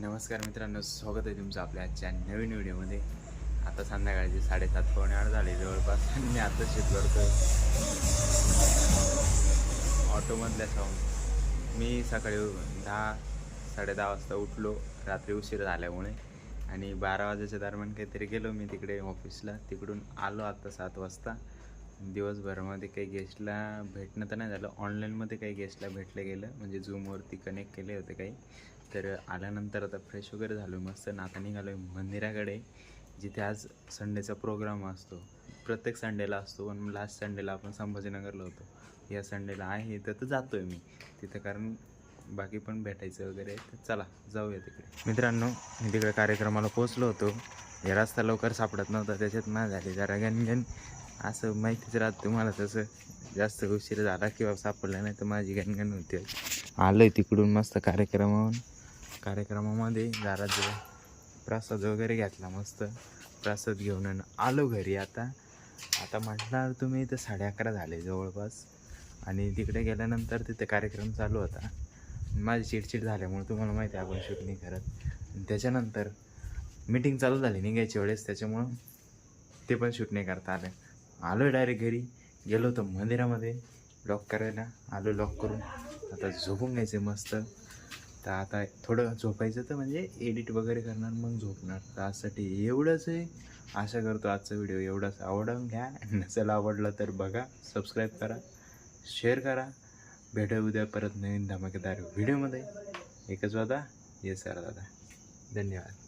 नमस्कार मित्रांनो, स्वागत आहे तुमचं आपल्या आजच्या नवीन व्हिडिओमध्ये. आता संध्याकाळचे 7:30-8 झाले जवळपास आणि मी आता शिफ्ट करतोय ऑटोमधल्या साऊंड. मी सकाळी 10-10:30 वाजता उठलो, रात्री उशीर झाल्यामुळे, आणि 12 वाजेच्या दरम्यान काहीतरी गेलो मी तिकडे ऑफिसला. तिकडून आलो आता 7 वाजता. दिवसभरामध्ये काही गेस्टला भेटणं तर नाही झालं, ऑनलाईनमध्ये काही गेस्टला भेटलं गेलं, म्हणजे झूमवरती कनेक्ट केले होते काही. तर आल्यानंतर आता फ्रेश वगैरे झालो मस्त, आणि आता निघालो आहे मंदिराकडे, जिथे आज संडेचा प्रोग्राम असतो. प्रत्येक संडेला असतो, पण लास्ट संडेला आपण संभाजीनगरला होतो. या संडेला आहे तर जातो आहे मी तिथं, कारण बाकी पण भेटायचं वगैरे. तर चला जाऊया तिकडे. मित्रांनो, मी तिकडे कार्यक्रमाला पोचलो होतो. हे रस्ता लवकर सापडत नव्हता, त्याच्यात ना झाली जरा गणगण. असं माहितीच राहत तुम्हाला, तसं जास्त उशीर झाला किंवा सापडला नाही तर माझी गणगण होते. आलो आहे तिकडून मस्त कार्यक्रमामध्ये जरा प्रसाद वगैरे घेतला, मस्त प्रसाद घेऊन आलो घरी. आता म्हटलं तुम्ही इथं 11:30 झाले जवळपास, आणि तिकडे गेल्यानंतर तिथे कार्यक्रम चालू होता. माझी चिडचिड झाल्यामुळे तुम्हाला माहिती आहे आपण शूट नाही करत. त्याच्यानंतर मीटिंग चालू झाली निघायच्या वेळेस, त्याच्यामुळं ते पण शूट नाही करता आलं. आलो डायरेक्ट घरी, गेलो होतो मंदिरामध्ये लॉक करायला, आलो लॉक करून. आता झोपून घ्यायचं मस्त. तर आता थोडं झोपायचं, तर म्हणजे एडिट वगैरे करणार, मग झोपणार. तर आजसाठी एवढंच आहे. आशा करतो आजचा व्हिडिओ एवढाच आवडून घ्या. नसेल आवडलं तर बघा, सबस्क्राईब करा, शेअर करा. भेटू उद्या परत नवीन धमाकेदार व्हिडिओमध्ये. एकच वादा, ये सर दादा. धन्यवाद.